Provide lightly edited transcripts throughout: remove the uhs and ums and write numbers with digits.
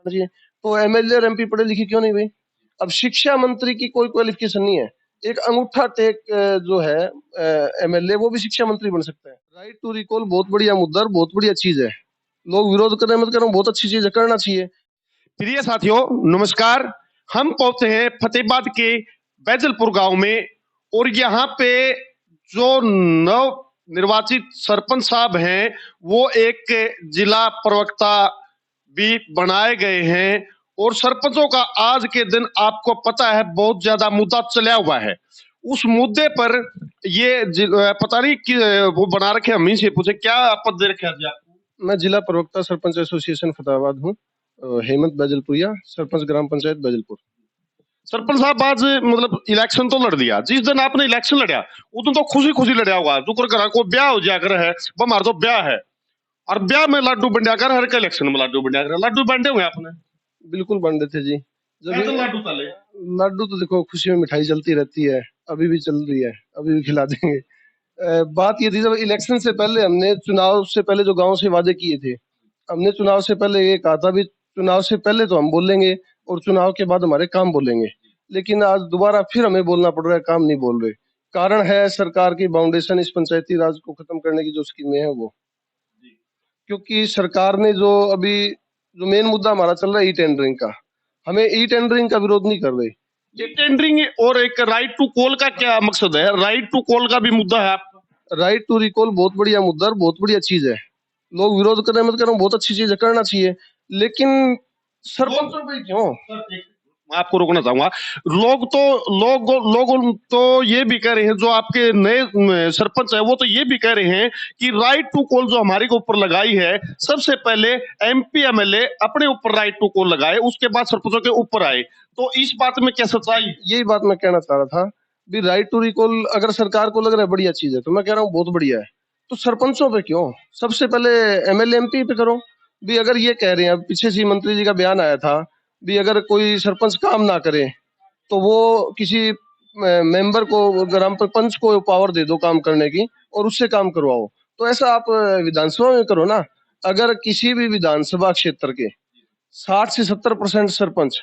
जी, तो एमएलए और एमपी पढ़े लिखे क्यों नहीं भाई? अब शिक्षा मंत्री की कोई क्वालिफिकेशन नहीं है। एक अंगूठा टेक जो है एमएलए वो भी शिक्षा मंत्री बन सकता है। राइट टू रिकॉल बहुत बढ़िया मुद्दा और बहुत बढ़िया चीज है। लोग विरोध कर रहे हैं, मत करो, बहुत अच्छी चीज है, करना चाहिए। प्रिय साथियों नमस्कार। हम पहुंचे हैं फतेहाबाद के बैजलपुर गांव में और यहाँ पे जो नव निर्वाचित सरपंच साहब हैं वो एक जिला प्रवक्ता भी बनाए गए हैं और सरपंचों का आज के दिन आपको पता है बहुत ज्यादा मुद्दा चला हुआ है। उस मुद्दे पर ये पता नहीं कि वो बना रखे, हम ही से पूछे क्या पद दे रखे हैं आपको? मैं जिला प्रवक्ता सरपंच एसोसिएशन फतेहाबाद हूँ। हेमंत बैजलपुरिया, सरपंच ग्राम पंचायत बैजलपुर। सरपंच साहब आज मतलब इलेक्शन तो लड़ लिया। जिस दिन आपने इलेक्शन लड़िया उस दिन तो खुशी खुशी लड़िया होगा, जो घर को ब्याह हो जाकर है वो हमारा तो ब्याह है और ब्याह में लाडू बंडिया कर, हर के इलेक्शन में लाडू बंडिया कर। लाडू बांटे हुए आपने? बिल्कुल बन रहे थे जी। जब तो लाडू चले लाडू तो देखो खुशी में मिठाई चलती रहती है, अभी भी चल रही है, अभी भी खिला देंगे। बात ये थी, जब इलेक्शन से पहले हमने चुनाव से पहले जो गांव से वादे किए थे, हमने चुनाव से पहले ये कहा था भी चुनाव से पहले तो हम बोलेंगे और चुनाव के बाद हमारे काम बोलेंगे। लेकिन आज दोबारा फिर हमें बोलना पड़ रहा है, काम नहीं बोल रहे। कारण है सरकार की बाउंडेशन इस पंचायती राज को खत्म करने की जो स्कीमें हैं वो। क्योंकि सरकार ने जो अभी जो मेन मुद्दा हमारा चल रहा है ई टेंडरिंग का, हमें ई टेंडरिंग का विरोध नहीं कर रहे। ये टेंडरिंग और एक राइट टू कॉल का क्या मकसद है? राइट टू कॉल का भी मुद्दा है आपका? राइट टू रिकॉल बहुत बढ़िया मुद्दा और बहुत बढ़िया चीज है। लोग विरोध कर रहे हैं, मत करो, बहुत अच्छी चीज है, करना चाहिए। लेकिन सरपंचों पे क्यों? मैं आपको रोकना चाहूंगा। लोग तो ये भी कह रहे हैं, जो आपके नए सरपंच है वो तो ये भी कह रहे हैं कि राइट टू कॉल जो हमारे को ऊपर लगाई है, सबसे पहले एमपी एमएलए अपने ऊपर राइट टू कॉल लगाए, उसके बाद सरपंचों के ऊपर आए। तो इस बात में क्या सच्चाई? यही बात मैं कहना चाह रहा था भी राइट टू रिकॉल अगर सरकार को लग रहा है बढ़िया चीज है तो मैं कह रहा हूँ बहुत बढ़िया है। तो सरपंचों पे क्यों? सबसे पहले एमएलए एमपी पे करो। भी अगर ये कह रहे हैं, अब पीछे से मंत्री जी का बयान आया था भी अगर कोई सरपंच काम ना करे तो वो किसी मेंबर को, ग्राम पंच को पावर दे दो काम करने की और उससे काम करवाओ। तो ऐसा आप विधानसभा में करो ना। अगर किसी भी विधानसभा क्षेत्र के 60 से 70% सरपंच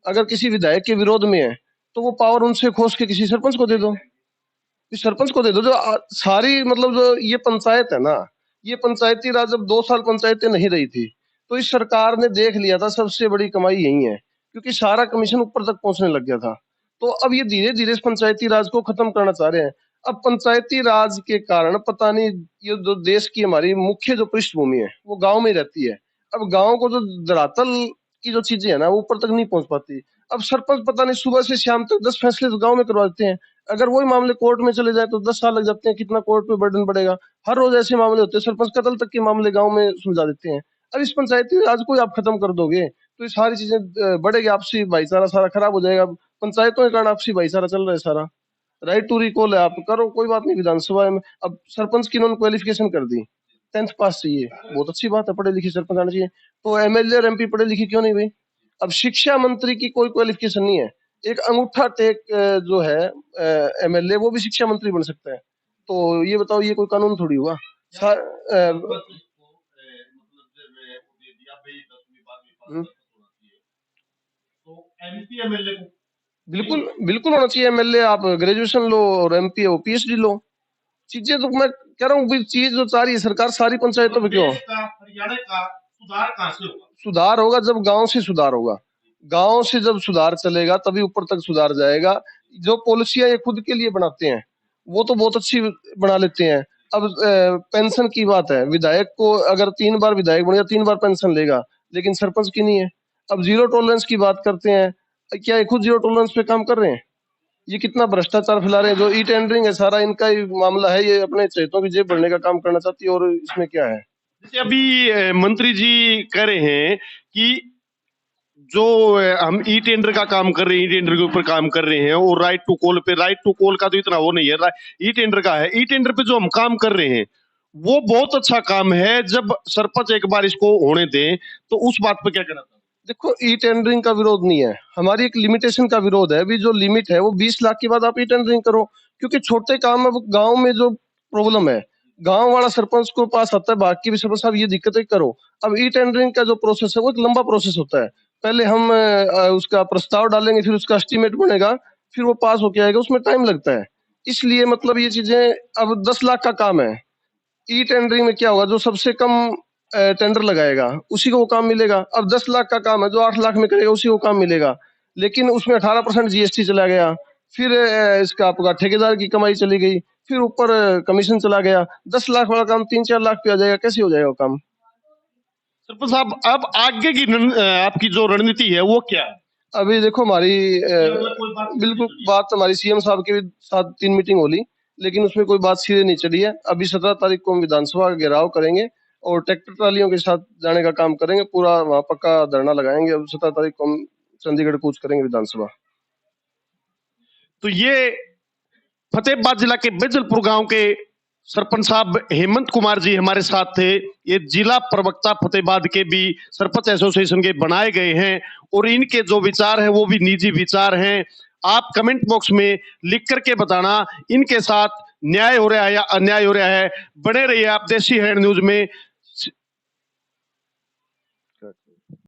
अगर किसी विधायक के विरोध में है तो वो पावर उनसे खोस के किसी सरपंच को दे दो। इस सरपंच को दे दो जो सारी मतलब जो ये पंचायत है ना, ये पंचायती राज जब 2 साल पंचायतें नहीं रही थी तो इस सरकार ने देख लिया था सबसे बड़ी कमाई यही है, क्योंकि सारा कमीशन ऊपर तक पहुंचने लग गया था। तो अब ये धीरे धीरे इस पंचायती राज को खत्म करना चाह रहे हैं। अब पंचायती राज के कारण पता नहीं, ये जो देश की हमारी मुख्य जो पृष्ठभूमि है वो गांव में रहती है। अब गांव को जो धरातल की जो चीजें है ना वो ऊपर तक नहीं पहुंच पाती। अब सरपंच पता नहीं सुबह से शाम तक 10 फैसले तो गांव में करवा देते हैं। अगर वही मामले कोर्ट में चले जाए तो 10 साल लग जाते हैं। कितना कोर्ट पे बर्डन पड़ेगा? हर रोज ऐसे मामले होते हैं, सरपंच कत्ल तक के मामले गांव में सुलझा देते हैं। अब इस पंचायती राज को आप खत्म कर दोगे तो ये सारी चीजें बढ़ेगी, आपसी भाईचारा सारा खराब हो जाएगा। पंचायतों के कारण आपसी भाईचारा चल रहा है सारा। राइट टू रिकॉल है, आप करो, कोई बात नहीं। विधानसभा में अब सरपंच की इन्होंने क्वालिफिकेशन कर दी, 10th पास चाहिए, बहुत अच्छी बात है, पढ़े लिखे सरपंच आना चाहिए। तो एमएलए और एमपी पढ़े लिखे क्यों नहीं भाई? अब शिक्षा मंत्री की कोई क्वालिफिकेशन नहीं है। एक अंगूठा टेक जो है एमएलए वो भी शिक्षा मंत्री बन सकता है। तो ये बताओ, ये कोई कानून थोड़ी हुआ? हम्म, बिल्कुल बिल्कुल होना चाहिए। एमएलए आप ग्रेजुएशन लो और एमपी हो पीएचडी लो। चीजें तो मैं कह रहा हूँ, चीज जो चाह रही है सरकार सारी पंचायतों में क्यों? हरियाणा का सुधार कहां से होगा? सुधार होगा जब गांव से सुधार होगा। गांव से जब सुधार चलेगा तभी ऊपर तक सुधार जाएगा। जो पॉलिसियां ये खुद के लिए बनाते हैं वो तो बहुत अच्छी बना लेते हैं। अब पेंशन की बात है, विधायक को अगर 3 बार विधायक बनेगा 3 बार पेंशन लेगा, लेकिन सरपंच की नहीं है। अब जीरो टॉलरेंस की बात करते हैं, क्या ये खुद जीरो टॉलरेंस पे काम कर रहे हैं? ये कितना भ्रष्टाचार फैला रहे हैं। जो ई टेंडरिंग है सारा इनका ही मामला है, ये अपने चहेतों की जेब भरने का काम करना चाहती है। और इसमें क्या है, जैसे अभी मंत्री जी कह रहे हैं कि जो हम ई टेंडर का काम कर रहे हैं, ई टेंडर के ऊपर काम कर रहे हैं और राइट टू कॉल का तो इतना वो नहीं है, ई टेंडर का है। ई टेंडर पे जो हम काम कर रहे हैं वो बहुत अच्छा काम है। जब सरपंच एक बार इसको होने दें तो उस बात पे क्या कहना था? देखो ई टेंडरिंग का विरोध नहीं है, हमारी एक लिमिटेशन का विरोध है। अभी जो लिमिट है वो 20 लाख के बाद आप ई टेंडरिंग करो, क्योंकि छोटे काम में गांव में जो प्रॉब्लम है, गांव वाला सरपंच को पास आता है, बाकी भी सरपंच साहब ये दिक्कत है करो। अब ई टेंडरिंग का जो प्रोसेस है वो एक लंबा प्रोसेस होता है। पहले हम उसका प्रस्ताव डालेंगे, फिर उसका एस्टीमेट बनेगा, फिर वो पास होके आएगा, उसमें टाइम लगता है। इसलिए मतलब ये चीजें, अब 10 लाख का काम है, ई टेंडरिंग में क्या होगा, जो सबसे कम टेंडर लगाएगा उसी को वो काम मिलेगा। अब 10 लाख का काम है, जो 8 लाख में करेगा उसी को काम मिलेगा, लेकिन उसमें 18% जीएसटी चला गया, फिर इसका आपका ठेकेदार की कमाई चली गई, फिर ऊपर कमीशन चला गया। 10 लाख वाला काम 3-4 लाख पे आ जाएगा, कैसे हो जाएगा वो काम? सरपंच साहब, अब आगे की आपकी जो रणनीति है वो क्या है? अभी देखो हमारी बिल्कुल बात हमारी सीएम साहब के साथ 3 मीटिंग हो ली, लेकिन उसमें कोई बात सिरे नहीं चढ़ी है। अभी 17 तारीख को हम विधानसभा का घेराव करेंगे और ट्रैक्टर ट्रालियों के साथ जाने का काम करेंगे, पूरा वहां पक्का धरना लगाएंगे। अब 17 तारीख को हम चंडीगढ़ कूच करेंगे विधानसभा। तो ये फतेहाबाद जिला के बैजलपुर गांव के सरपंच साहब हेमंत कुमार जी हमारे साथ थे। ये जिला प्रवक्ता फतेहाबाद के भी सरपंच एसोसिएशन के बनाए गए हैं और इनके जो विचार है वो भी निजी विचार हैं। आप कमेंट बॉक्स में लिख करके बताना इनके साथ न्याय हो रहा है या अन्याय हो रहा है। बने रहिए आप देसी हैंड न्यूज में।